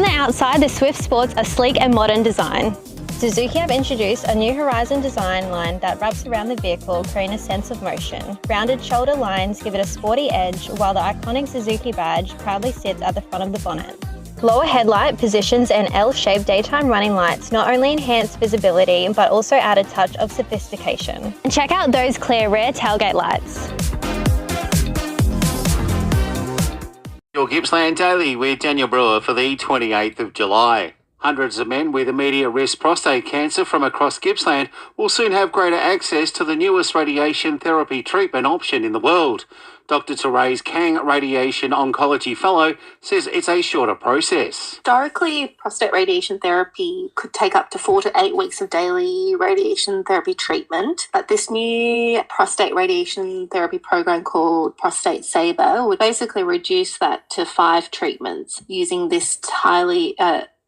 On the outside, the Swift sports a sleek and modern design. Suzuki have introduced a new Horizon design line that wraps around the vehicle, creating a sense of motion. Rounded shoulder lines give it a sporty edge, while the iconic Suzuki badge proudly sits at the front of the bonnet. Lower headlight positions and L-shaped daytime running lights not only enhance visibility, but also add a touch of sophistication. And check out those clear rear tailgate lights. Your Gippsland Daily with Daniel Brewer for the 28th of July. Hundreds of men with immediate risk prostate cancer from across Gippsland will soon have greater access to the newest radiation therapy treatment option in the world. Dr. Therese Kang, Radiation Oncology Fellow, says it's a shorter process. Historically, prostate radiation therapy could take up to 4 to 8 weeks of daily radiation therapy treatment. But this new prostate radiation therapy program called Prostate Saver would basically reduce that to 5 treatments using this highly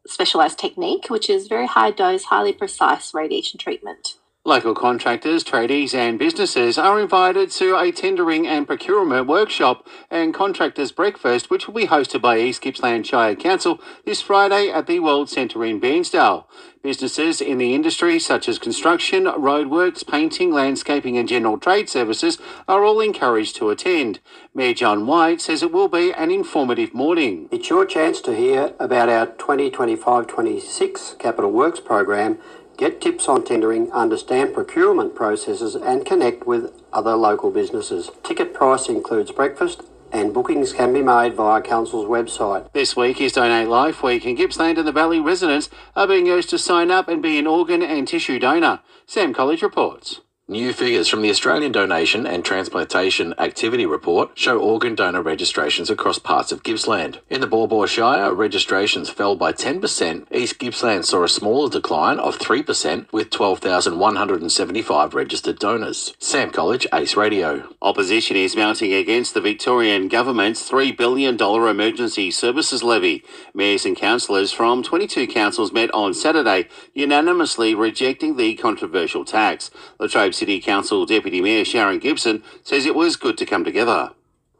specialised technique, which is very high dose, highly precise radiation treatment. Local contractors, tradies and businesses are invited to a tendering and procurement workshop and contractors breakfast, which will be hosted by East Gippsland Shire Council this Friday at the World Centre in Bairnsdale. Businesses in the industry such as construction, roadworks, painting, landscaping and general trade services are all encouraged to attend. Mayor John White says it will be an informative morning. It's your chance to hear about our 2025-26 Capital Works program, get tips on tendering, understand procurement processes and connect with other local businesses. Ticket price includes breakfast and bookings can be made via Council's website. This week is Donate Life Week and Gippsland and the Valley residents are being urged to sign up and be an organ and tissue donor. Sam College reports. New figures from the Australian Donation and Transplantation Activity Report show organ donor registrations across parts of Gippsland. In the Baw Shire, registrations fell by 10%. East Gippsland saw a smaller decline of 3% with 12,175 registered donors. Sam College, Ace Radio. Opposition is mounting against the Victorian government's $3 billion emergency services levy. Mayors and councillors from 22 councils met on Saturday, unanimously rejecting the controversial tax. Latrobe City Council Deputy Mayor Sharon Gibson says it was good to come together.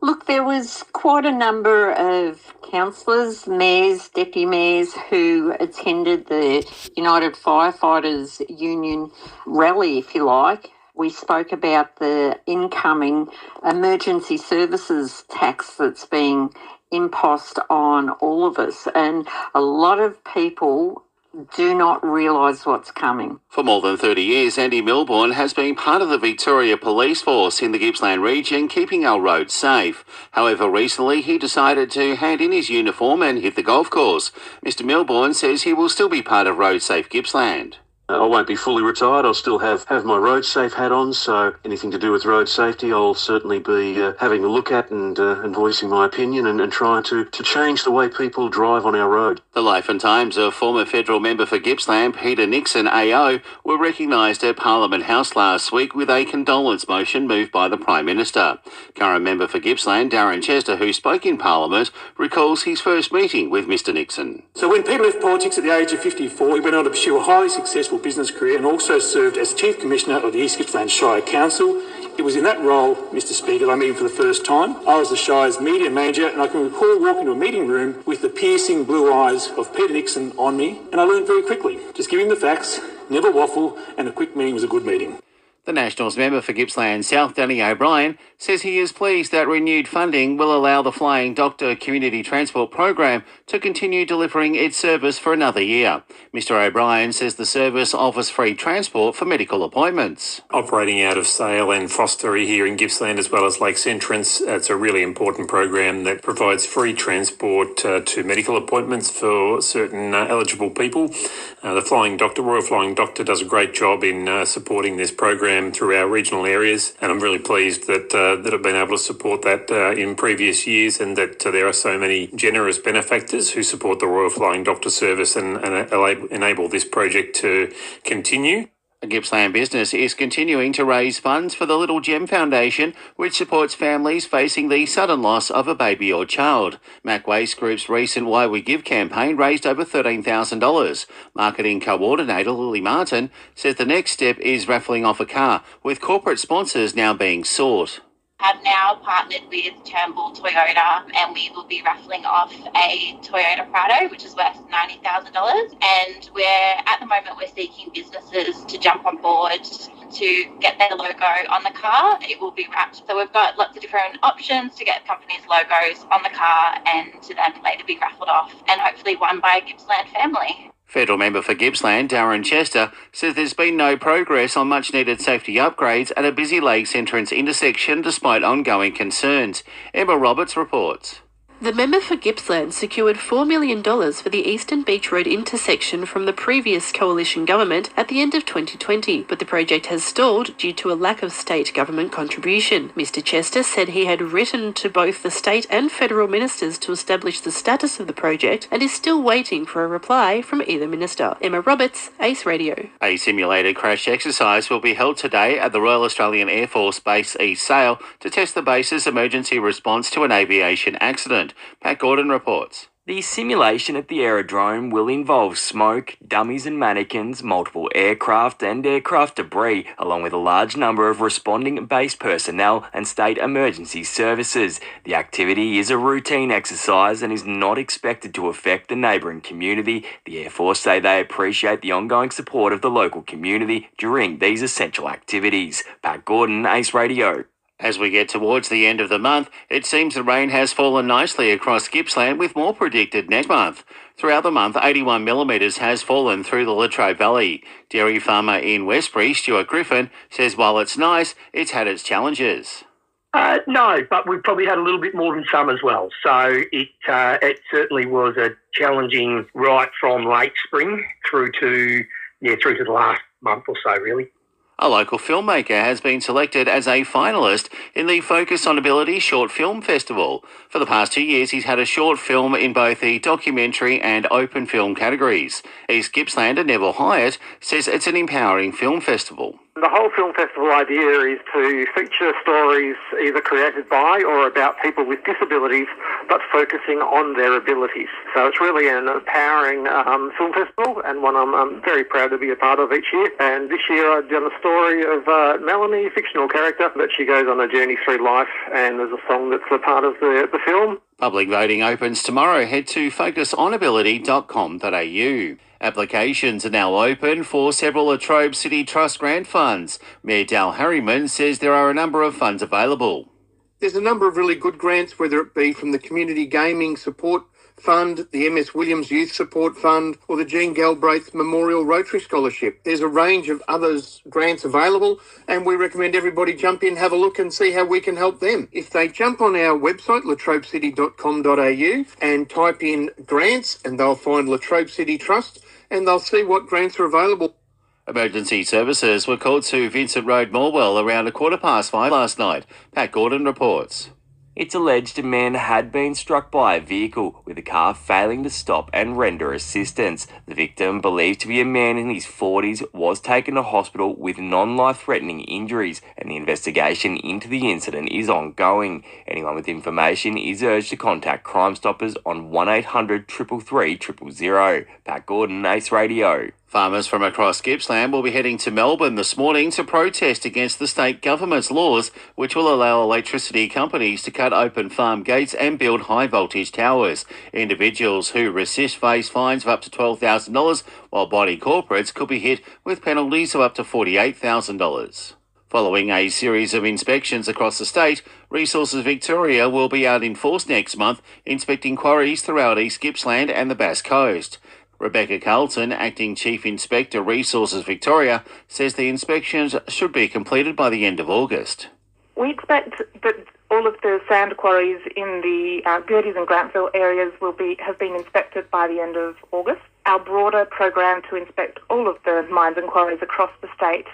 Look, there was quite a number of councillors, mayors, deputy mayors who attended the United Firefighters Union rally, if you like. We spoke about the incoming emergency services tax that's being imposed on all of us, and a lot of people do not realise what's coming. For more than 30 years, Andy Milbourne has been part of the Victoria Police Force in the Gippsland region, keeping our roads safe. However, recently he decided to hand in his uniform and hit the golf course. Mr Milbourne says he will still be part of Road Safe Gippsland. I won't be fully retired. I'll still have my road safe hat on, so anything to do with road safety I'll certainly be having a look at and voicing my opinion and trying to change the way people drive on our road. The life and times of former federal member for Gippsland Peter Nixon AO were recognised at Parliament House last week with a condolence motion moved by the Prime Minister. Current member for Gippsland Darren Chester, who spoke in Parliament, recalls his first meeting with Mr Nixon. So when Peter left politics at the age of 54, he went on to pursue a highly successful business career and also served as Chief Commissioner of the East Gippsland Shire Council. It was in that role, Mr Speaker, that I met him for the first time. I was the Shire's media manager and I can recall walking to a meeting room with the piercing blue eyes of Peter Nixon on me, and I learned very quickly. Just give him the facts, never waffle, and a quick meeting was a good meeting. The Nationals member for Gippsland South, Danny O'Brien, says he is pleased that renewed funding will allow the Flying Doctor Community Transport Program to continue delivering its service for another year. Mr O'Brien says the service offers free transport for medical appointments. Operating out of Sale and Fostery here in Gippsland as well as Lakes Entrance, it's a really important program that provides free transport to medical appointments for certain eligible people. The Royal Flying Doctor does a great job in supporting this program through our regional areas, and I'm really pleased that I've been able to support that in previous years, and that there are so many generous benefactors who support the Royal Flying Doctor service and enable this project to continue. A Gippsland business is continuing to raise funds for the Little Gem Foundation, which supports families facing the sudden loss of a baby or child. Mac Waste Group's recent Why We Give campaign raised over $13,000. Marketing coordinator Lily Martin says the next step is raffling off a car, with corporate sponsors now being sought. have now partnered with Turnbull Toyota, and we will be raffling off a Toyota Prado, which is worth $90,000. And at the moment we're seeking businesses to jump on board to get their logo on the car. It will be wrapped. So we've got lots of different options to get companies' logos on the car and to then later be raffled off and hopefully won by a Gippsland family. Federal member for Gippsland, Darren Chester, says there's been no progress on much-needed safety upgrades at a busy Lakes entrance intersection despite ongoing concerns. Emma Roberts reports. The member for Gippsland secured $4 million for the Eastern Beach Road intersection from the previous coalition government at the end of 2020, but the project has stalled due to a lack of state government contribution. Mr Chester said he had written to both the state and federal ministers to establish the status of the project and is still waiting for a reply from either minister. Emma Roberts, Ace Radio. A simulated crash exercise will be held today at the Royal Australian Air Force Base East Sale to test the base's emergency response to an aviation accident. Pat Gordon reports. The simulation at the aerodrome will involve smoke, dummies and mannequins, multiple aircraft and aircraft debris, along with a large number of responding base personnel and state emergency services. The activity is a routine exercise and is not expected to affect the neighbouring community. The Air Force say they appreciate the ongoing support of the local community during these essential activities. Pat Gordon, Ace Radio. As we get towards the end of the month, it seems the rain has fallen nicely across Gippsland with more predicted next month. Throughout the month, 81 millimetres has fallen through the Latrobe Valley. Dairy farmer in Westbury, Stuart Griffin, says while it's nice, it's had its challenges. No, but we've probably had a little bit more than some as well. So it certainly was a challenging right from late spring through to the last month or so, really. A local filmmaker has been selected as a finalist in the Focus on Ability Short Film Festival. For the past 2 years, he's had a short film in both the documentary and open film categories. East Gippslander Neville Hyatt says it's an empowering film festival. The whole film festival idea is to feature stories either created by or about people with disabilities, but focusing on their abilities. So it's really an empowering film festival, and one I'm very proud to be a part of each year. And this year I've done a story of Melanie, fictional character, that she goes on a journey through life, and there's a song that's a part of the film. Public voting opens tomorrow. Head to focusonability.com.au. Applications are now open for several Latrobe City Trust grant funds. Mayor Dal Harriman says there are a number of funds available. There's a number of really good grants, whether it be from the Community Gaming Support Fund, the MS Williams Youth Support Fund, or the Jean Galbraith Memorial Rotary Scholarship. There's a range of others grants available, and we recommend everybody jump in, have a look and see how we can help them. If they jump on our website, latrobecity.com.au, and type in grants, and they'll find Latrobe City Trust, and they'll see what grants are available. Emergency services were called to Vincent Road, Morwell, around 5:15 last night. Pat Gordon reports. It's alleged a man had been struck by a vehicle, with the car failing to stop and render assistance. The victim, believed to be a man in his 40s, was taken to hospital with non-life-threatening injuries, and the investigation into the incident is ongoing. Anyone with information is urged to contact Crime Stoppers on 1800 333 000. Pat Gordon, Ace Radio. Farmers from across Gippsland will be heading to Melbourne this morning to protest against the state government's laws which will allow electricity companies to cut open farm gates and build high-voltage towers. Individuals who resist face fines of up to $12,000, while body corporates could be hit with penalties of up to $48,000. Following a series of inspections across the state, Resources Victoria will be out in force next month, inspecting quarries throughout East Gippsland and the Bass Coast. Rebecca Carlton, Acting Chief Inspector Resources Victoria, says the inspections should be completed by the end of August. We expect that all of the sand quarries in the Gerties and Grantville areas have been inspected by the end of August. Our broader program to inspect all of the mines and quarries across the state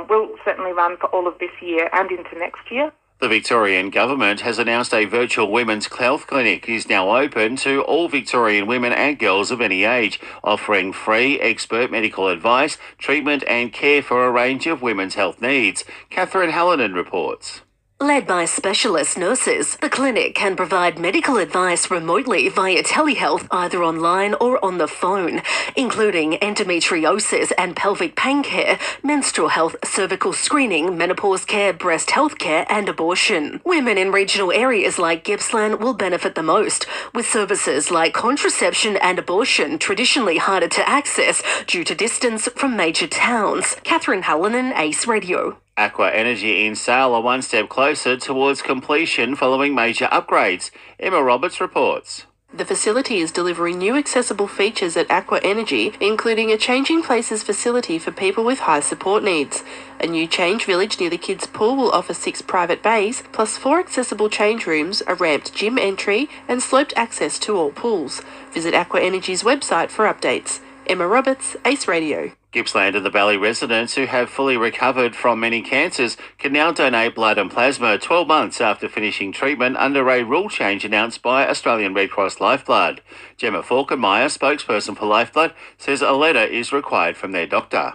will certainly run for all of this year and into next year. The Victorian Government has announced a virtual women's health clinic is now open to all Victorian women and girls of any age, offering free expert medical advice, treatment and care for a range of women's health needs. Catherine Hallinan reports. Led by specialist nurses, the clinic can provide medical advice remotely via telehealth, either online or on the phone, including endometriosis and pelvic pain care, menstrual health, cervical screening, menopause care, breast health care, and abortion. Women in regional areas like Gippsland will benefit the most, with services like contraception and abortion traditionally harder to access due to distance from major towns. Catherine Hallinan, Ace Radio. Aqua Energy in Sale are one step closer towards completion following major upgrades. Emma Roberts reports. The facility is delivering new accessible features at Aqua Energy, including a changing places facility for people with high support needs. A new change village near the kids' pool will offer 6 private bays, plus 4 accessible change rooms, a ramped gym entry, and sloped access to all pools. Visit Aqua Energy's website for updates. Emma Roberts, Ace Radio. Gippsland and the Valley residents who have fully recovered from many cancers can now donate blood and plasma 12 months after finishing treatment under a rule change announced by Australian Red Cross Lifeblood. Gemma Falkenmeyer, spokesperson for Lifeblood, says a letter is required from their doctor.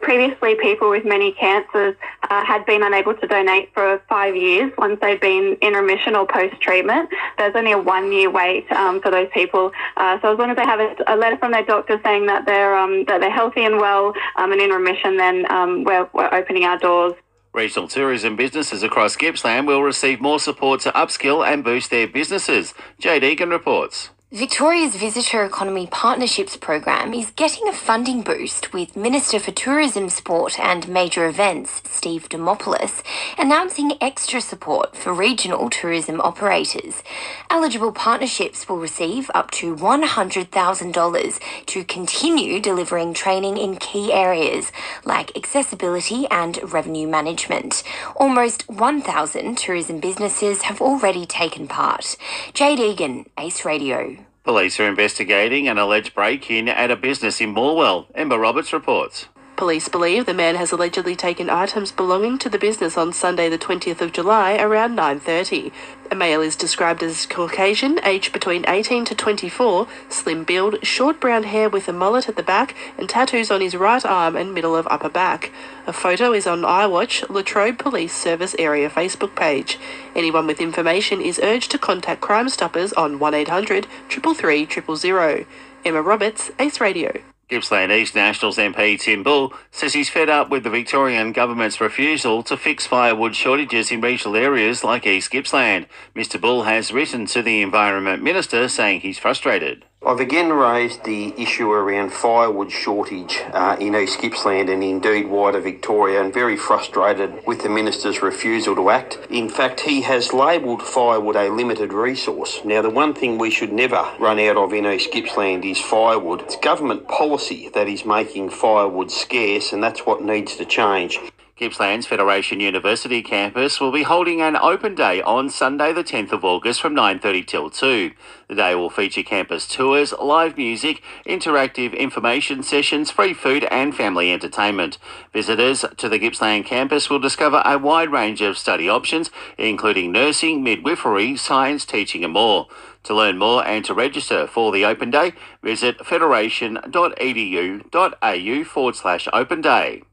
Previously, people with many cancers had been unable to donate for 5 years once they'd been in remission or post-treatment. There's only a 1-year wait for those people. So as long as they have a letter from their doctor saying that they're healthy and well and in remission, then we're opening our doors. Regional tourism businesses across Gippsland will receive more support to upskill and boost their businesses. Jade Egan reports. Victoria's Visitor Economy Partnerships program is getting a funding boost, with Minister for Tourism, Sport and Major Events, Steve Demopoulos, announcing extra support for regional tourism operators. Eligible partnerships will receive up to $100,000 to continue delivering training in key areas like accessibility and revenue management. Almost 1,000 tourism businesses have already taken part. Jade Egan, Ace Radio. Police are investigating an alleged break-in at a business in Morwell. Emma Roberts reports. Police believe the man has allegedly taken items belonging to the business on Sunday the 20th of July around 9:30. A male is described as Caucasian, aged between 18 to 24, slim build, short brown hair with a mullet at the back and tattoos on his right arm and middle of upper back. A photo is on iWatch, Latrobe Police Service Area Facebook page. Anyone with information is urged to contact Crime Stoppers on 1800 333 000. Emma Roberts, Ace Radio. Gippsland East Nationals MP Tim Bull says he's fed up with the Victorian government's refusal to fix firewood shortages in regional areas like East Gippsland. Mr Bull has written to the Environment Minister saying he's frustrated. I've again raised the issue around firewood shortage in East Gippsland and indeed wider Victoria, and very frustrated with the Minister's refusal to act. In fact, he has labelled firewood a limited resource. Now, the one thing we should never run out of in East Gippsland is firewood. It's government policy that is making firewood scarce, and that's what needs to change. Gippsland's Federation University campus will be holding an open day on Sunday the 10th of August from 9:30 till 2. The day will feature campus tours, live music, interactive information sessions, free food and family entertainment. Visitors to the Gippsland campus will discover a wide range of study options, including nursing, midwifery, science, teaching and more. To learn more and to register for the open day, visit federation.edu.au/open day.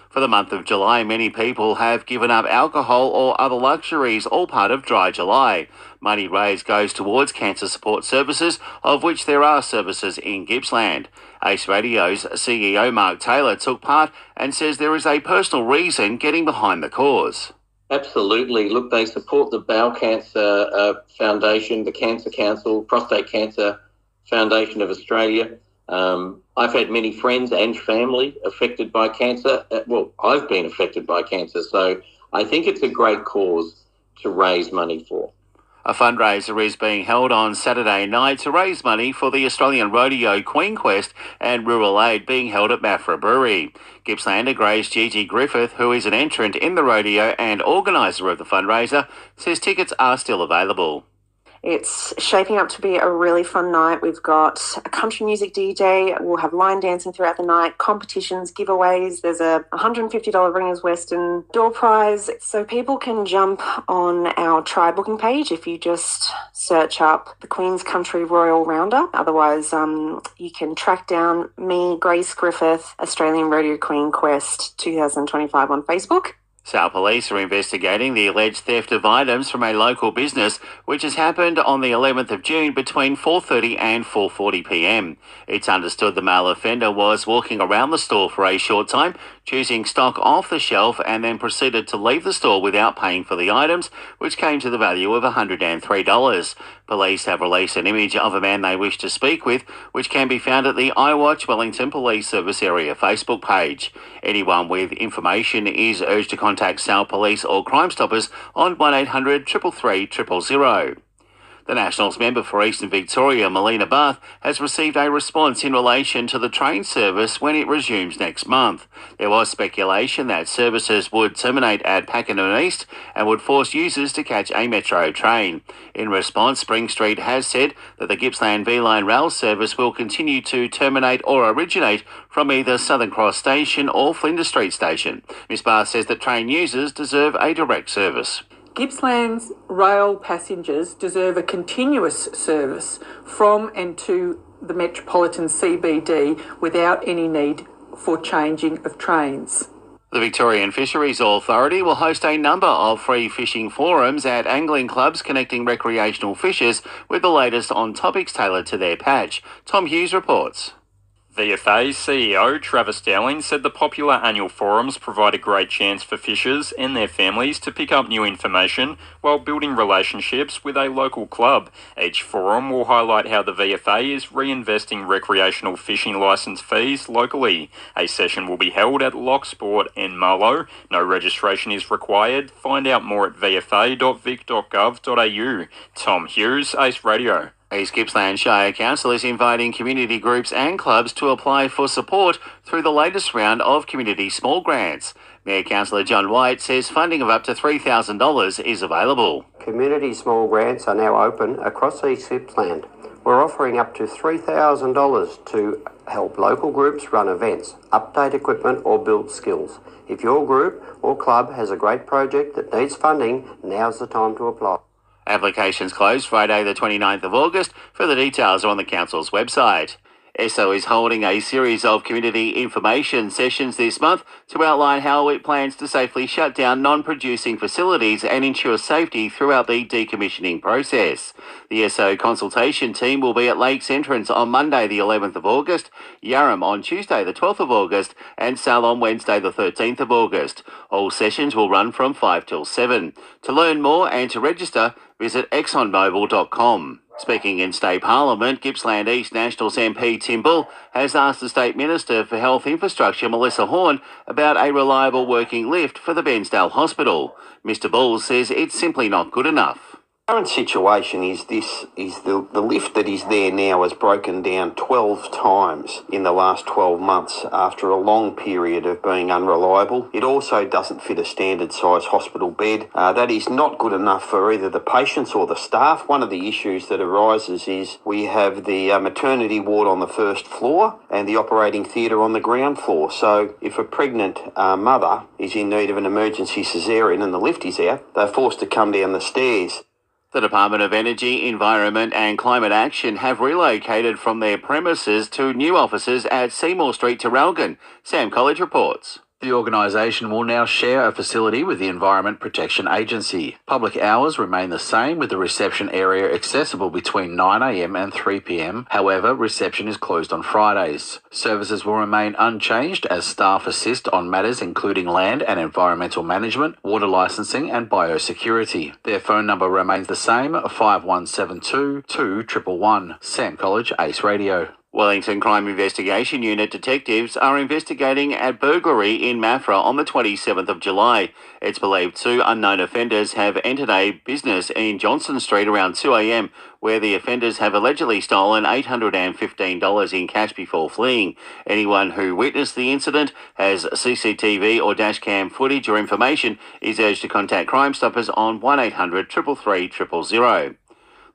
For the month of July, many people have given up alcohol or other luxuries, all part of Dry July. Money raised goes towards cancer support services, of which there are services in Gippsland. Ace Radio's CEO Mark Taylor took part and says there is a personal reason getting behind the cause. Absolutely. Look, they support the Bowel Cancer Foundation, the Cancer Council, Prostate Cancer Foundation of Australia. I've had many friends and family affected by cancer. Well, I've been affected by cancer, so I think it's a great cause to raise money for. A fundraiser is being held on Saturday night to raise money for the Australian Rodeo Queen Quest and Rural Aid being held at Maffra Brewery. Gippslander Grace Gigi Griffith, who is an entrant in the rodeo and organiser of the fundraiser, says tickets are still available. It's shaping up to be a really fun night. We've got a country music DJ. We'll have line dancing throughout the night, competitions, giveaways. There's a $150 Ringers Western door prize. So people can jump on our try booking page if you just search up the Queen's Country Royal Roundup. Otherwise, you can track down me, Grace Griffith, Australian Rodeo Queen Quest 2025 on Facebook. Sale Police are investigating the alleged theft of items from a local business, which has happened on the 11th of June between 4:30 and 4:40 p.m. It's understood the male offender was walking around the store for a short time, choosing stock off the shelf, and then proceeded to leave the store without paying for the items, which came to the value of $103. Police have released an image of a man they wish to speak with, which can be found at the iWatch Wellington Police Service Area Facebook page. Anyone with information is urged to contact Sale Police or Crime Stoppers on 1800 333 000. The Nationals member for Eastern Victoria, Melina Barth, has received a response in relation to the train service when it resumes next month. There was speculation that services would terminate at Pakenham East and would force users to catch a metro train. In response, Spring Street has said that the Gippsland V-Line rail service will continue to terminate or originate from either Southern Cross Station or Flinders Street Station. Ms Barth says that train users deserve a direct service. Gippsland's rail passengers deserve a continuous service from and to the metropolitan CBD without any need for changing of trains. The Victorian Fisheries Authority will host a number of free fishing forums at angling clubs connecting recreational fishers with the latest on topics tailored to their patch. Tom Hughes reports. VFA CEO Travis Dowling said the popular annual forums provide a great chance for fishers and their families to pick up new information while building relationships with a local club. Each forum will highlight how the VFA is reinvesting recreational fishing licence fees locally. A session will be held at Loch Sport in Marlow. No registration is required. Find out more at vfa.vic.gov.au. Tom Hughes, Ace Radio. East Gippsland Shire Council is inviting community groups and clubs to apply for support through the latest round of community small grants. Mayor Councillor John White says funding of up to $3,000 is available. Community small grants are now open across East Gippsland. We're offering up to $3,000 to help local groups run events, update equipment or build skills. If your group or club has a great project that needs funding, now's the time to apply. Applications close Friday the 29th of August. Further details are on the Council's website. ESSO is holding a series of community information sessions this month to outline how it plans to safely shut down non-producing facilities and ensure safety throughout the decommissioning process. The ESSO consultation team will be at Lakes Entrance on Monday the 11th of August, Yarram on Tuesday the 12th of August and Sal on Wednesday the 13th of August. All sessions will run from 5 till 7. To learn more and to register, visit exxonmobil.com. Speaking in State Parliament, Gippsland East Nationals MP Tim Bull has asked the State Minister for Health Infrastructure, Melissa Horne, about a reliable working lift for the Bensdale Hospital. Mr Bull says it's simply not good enough. The current situation is the lift that is there now has broken down 12 times in the last 12 months after a long period of being unreliable. It also doesn't fit a standard size hospital bed. That is not good enough for either the patients or the staff. One of the issues that arises is we have the maternity ward on the first floor and the operating theatre on the ground floor. So if a pregnant mother is in need of an emergency caesarean and the lift is out, they're forced to come down the stairs. The Department of Energy, Environment and Climate Action have relocated from their premises to new offices at Seymour Street, Terralgan. Sam College reports. The organisation will now share a facility with the Environment Protection Agency. Public hours remain the same, with the reception area accessible between 9 a.m. and 3 p.m. However, reception is closed on Fridays. Services will remain unchanged as staff assist on matters including land and environmental management, water licensing and biosecurity. Their phone number remains the same, 5172 2111. Sam College, Ace Radio. Wellington Crime Investigation Unit detectives are investigating a burglary in Maffra on the 27th of July. It's believed two unknown offenders have entered a business in Johnson Street around 2 a.m, where the offenders have allegedly stolen $815 in cash before fleeing. Anyone who witnessed the incident, has CCTV or dashcam footage or information, is urged to contact Crime Stoppers on 1800 333 000.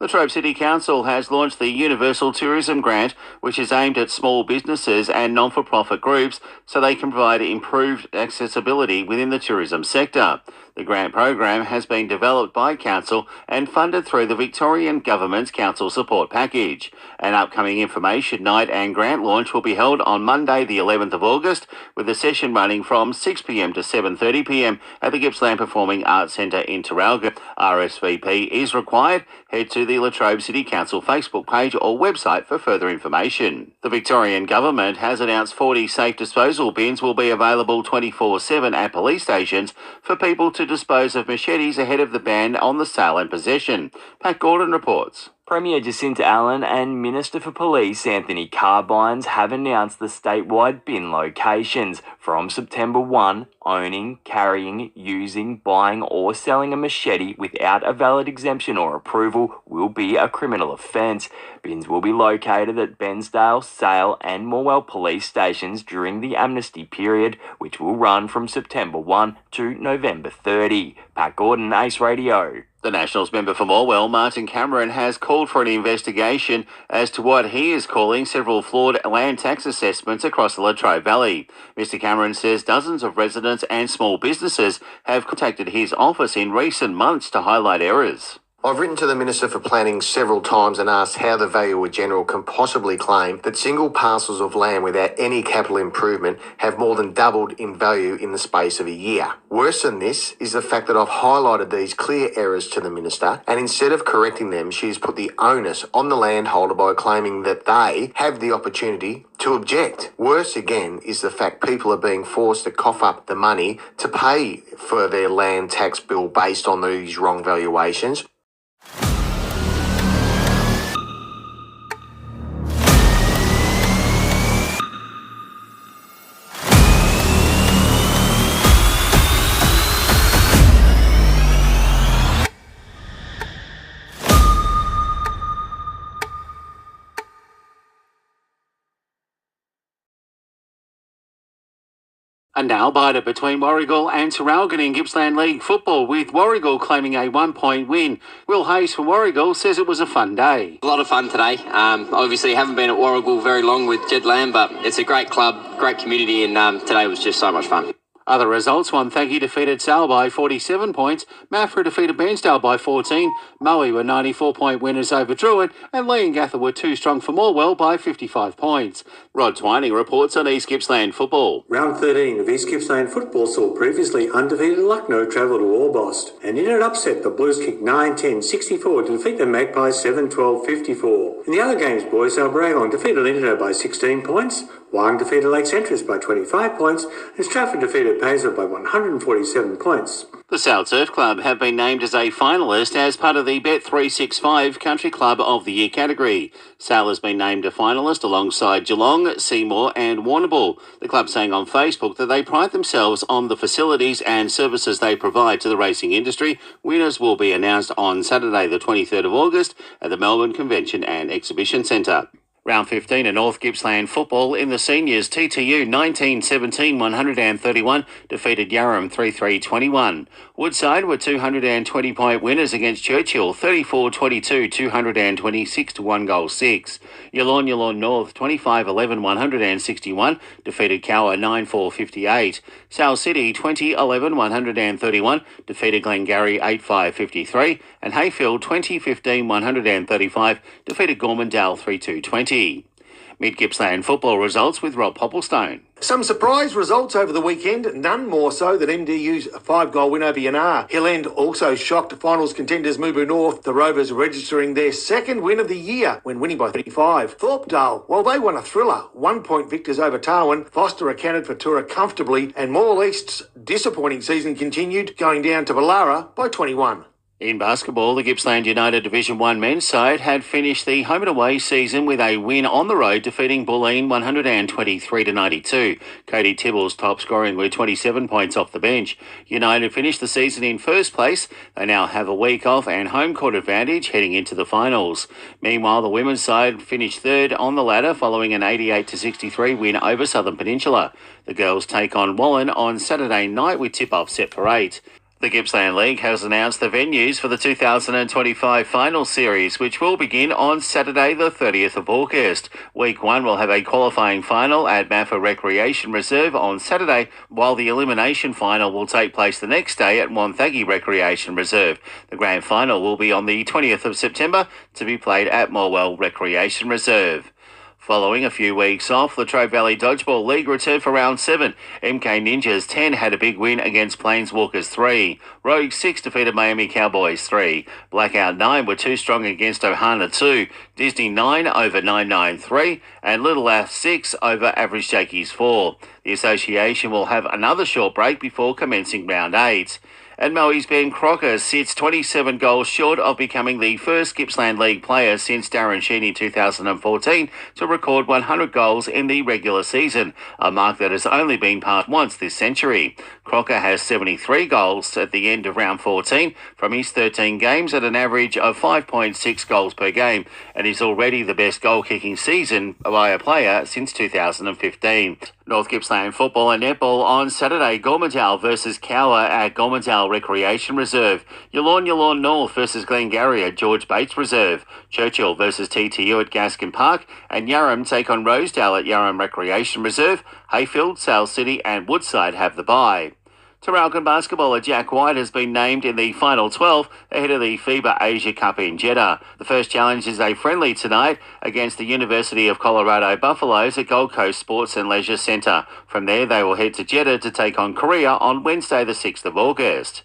Latrobe City Council has launched the Universal Tourism Grant, which is aimed at small businesses and non-for-profit groups so they can provide improved accessibility within the tourism sector. The grant program has been developed by Council and funded through the Victorian Government's Council Support Package. An upcoming information night and grant launch will be held on Monday the 11th of August, with the session running from 6pm to 7:30pm at the Gippsland Performing Arts Centre in Traralgon. RSVP is required. Head to the Latrobe City Council Facebook page or website for further information. The Victorian Government has announced 40 safe disposal bins will be available 24/7 at police stations for people to dispose of machetes ahead of the ban on the sale and possession. Pat Gordon reports. Premier Jacinta Allen and Minister for Police Anthony Carbines have announced the statewide bin locations. From September 1, owning, carrying, using, buying or selling a machete without a valid exemption or approval will be a criminal offence. Bins will be located at Bensdale, Sale and Morwell police stations during the amnesty period, which will run from September 1 to November 30. Pat Gordon, Ace Radio. The Nationals member for Morwell, Martin Cameron, has called for an investigation as to what he is calling several flawed land tax assessments across the Latrobe Valley. Mr Cameron says dozens of residents and small businesses have contacted his office in recent months to highlight errors. I've written to the Minister for Planning several times and asked how the Valuer General can possibly claim that single parcels of land without any capital improvement have more than doubled in value in the space of a year. Worse than this is the fact that I've highlighted these clear errors to the Minister, and instead of correcting them, she's put the onus on the landholder by claiming that they have the opportunity to object. Worse again is the fact people are being forced to cough up the money to pay for their land tax bill based on these wrong valuations. A nail-biter between Warragul and Traralgon in Gippsland League football, with Warragul claiming a 1-point win. Will Hayes from Warragul says it was a fun day. A lot of fun today. Obviously, haven't been at Warragul very long with Jed Lamb, but it's a great club, great community, and today was just so much fun. Other results: Wonthaggi defeated Sale by 47 points, Maffra defeated Bairnsdale by 14, Moe were 94-point winners over Druin, and Leongatha were too strong for Morwell by 55 points. Rod Twining reports on East Gippsland football. Round 13 of East Gippsland football saw previously undefeated Lucknow travel to Orbost, and in an upset the Blues kicked 9-10-64 to defeat the Magpies 7-12-54. In the other games, boys, Albragong defeated Lindenau by 16 points, Wang defeated Lake Centris by 25 points, and Stratford defeated Paisley by 147 points. The South Surf Club have been named as a finalist as part of the Bet365 Country Club of the Year category. Sale has been named a finalist alongside Geelong, Seymour and Warrnambool. The club saying on Facebook that they pride themselves on the facilities and services they provide to the racing industry. Winners will be announced on Saturday the 23rd of August at the Melbourne Convention and Exhibition Centre. Round 15 in North Gippsland football in the seniors, TTU 19-17-131 defeated Yarram 3-3-21. Woodside were 220-point winners against Churchill 34-22, 226 to 1 goal 6. Yallourn North 25-11-161 defeated Cower 9-4-58. South City 20-11-131 defeated Glengarry 8-5-53 and Hayfield 20-15-135 defeated Gormandale 3-2-20. Mid-Gippsland football results with Rob Popplestone. Some surprise results over the weekend, none more so than MDU's 5-goal win over Yanar. Hill End also shocked finals contenders Mubu North, the Rovers registering their second win of the year when winning by 35. Thorpedale, well, they won a thriller, 1-point victors over Tarwin. Foster accounted for Tura comfortably, and Morwell East's disappointing season continued, going down to Ballara by 21. In basketball, the Gippsland United Division 1 men's side had finished the home and away season with a win on the road, defeating Bulleen 123-92. Cody Tibble's top scoring with 27 points off the bench. United finished the season in first place. They now have a week off and home court advantage heading into the finals. Meanwhile, the women's side finished third on the ladder following an 88-63 win over Southern Peninsula. The girls take on Wallen on Saturday night with tip-off set for 8. The Gippsland League has announced the venues for the 2025 final series, which will begin on Saturday the 30th of August. Week 1 will have a qualifying final at Maffa Recreation Reserve on Saturday, while the elimination final will take place the next day at Wonthaggi Recreation Reserve. The grand final will be on the 20th of September to be played at Morwell Recreation Reserve. Following a few weeks off, the Latrobe Valley Dodgeball League returned for round 7. MK Ninjas 10 had a big win against Planeswalkers 3. Rogue 6 defeated Miami Cowboys 3. Blackout 9 were too strong against Ohana 2. Disney 9 over 993 and Little Ath 6 over Average Jakey's 4. The association will have another short break before commencing round 8. And Moe's Ben Crocker sits 27 goals short of becoming the first Gippsland League player since Darren Sheeny in 2014 to record 100 goals in the regular season, a mark that has only been passed once this century. Crocker has 73 goals at the end of round 14 from his 13 games at an average of 5.6 goals per game, and is already the best goal-kicking season by a player since 2015. North Gippsland football and netball on Saturday. Gormantown versus Cower at Gormantown Recreation Reserve. Yallourn North versus Glengarry at George Bates Reserve. Churchill versus TTU at Gaskin Park. And Yarram take on Rosedale at Yarram Recreation Reserve. Hayfield, Sale City and Woodside have the bye. Traralgon basketballer Jack White has been named in the final 12 ahead of the FIBA Asia Cup in Jeddah. The first challenge is a friendly tonight against the University of Colorado Buffaloes at Gold Coast Sports and Leisure Centre. From there, they will head to Jeddah to take on Korea on Wednesday the 6th of August.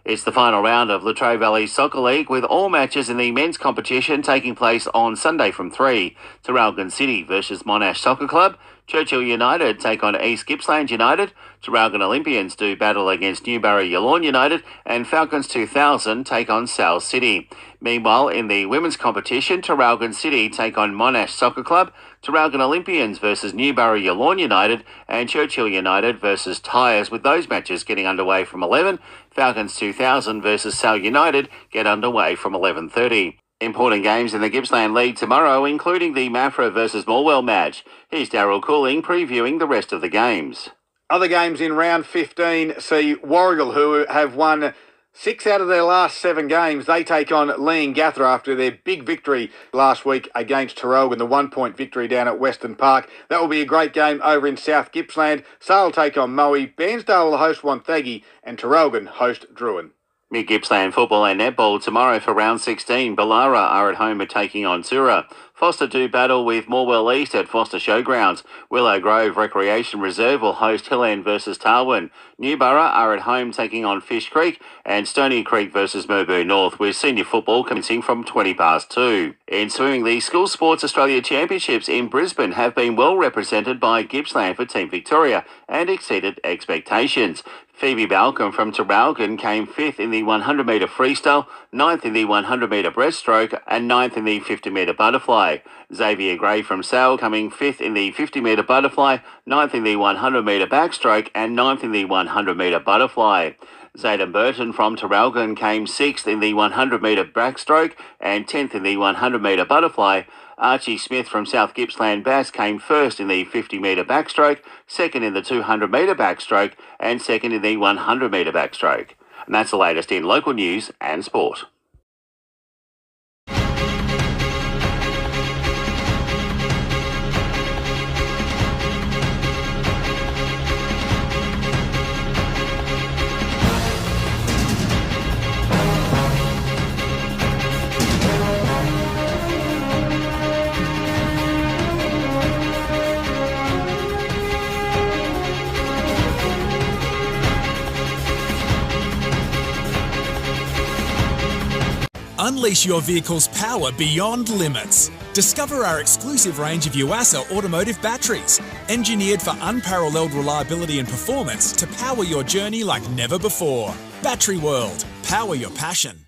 It's the final round of Latrobe Valley Soccer League, with all matches in the men's competition taking place on Sunday from 3. Traralgon City versus Monash Soccer Club. Churchill United take on East Gippsland United. Traralgon Olympians do battle against Newbury Yallourn United. And Falcons 2000 take on Sale City. Meanwhile, in the women's competition, Traralgon City take on Monash Soccer Club. Traralgon Olympians versus Newbury Yallourn United. And Churchill United versus Tyres, with those matches getting underway from 11. Falcons 2000 versus Sale United get underway from 11:30. Important games in the Gippsland League tomorrow, including the Mafra versus Morwell match. Here's Darryl Cooling previewing the rest of the games. Other games in round 15 see Warrigal, who have won 6 out of their last 7 games. They take on Leongatha after their big victory last week against Traralgon, the 1-point victory down at Western Park. That will be a great game over in South Gippsland. Sale take on Moe, Bairnsdale will host Wonthaggi and Traralgon host Druin. Mid-Gippsland football and netball tomorrow for round 16. Ballara are at home at taking on Tura. Foster do battle with Morwell East at Foster Showgrounds. Willow Grove Recreation Reserve will host Hill End versus Tarwin. Newborough are at home taking on Fish Creek, and Stony Creek versus Murbu North, with senior football commencing from 2:20. In swimming, the School Sports Australia Championships in Brisbane have been well represented by Gippsland for Team Victoria and exceeded expectations. Phoebe Balcom from Traralgon came 5th in the 100-metre freestyle, 9th in the 100-metre breaststroke and 9th in the 50-metre butterfly. Xavier Gray from Sale coming 5th in the 50-metre butterfly, 9th in the 100-metre backstroke and 9th in the 100-metre butterfly. Zayden Burton from Traralgon came 6th in the 100-metre backstroke and 10th in the 100-metre butterfly. Archie Smith from South Gippsland Bass came 1st in the 50-metre backstroke, 2nd in the 200-metre backstroke and 2nd in the 100-metre backstroke. And that's the latest in local news and sport. Unleash your vehicle's power beyond limits. Discover our exclusive range of Yuasa automotive batteries, engineered for unparalleled reliability and performance to power your journey like never before. Battery World. Power your passion.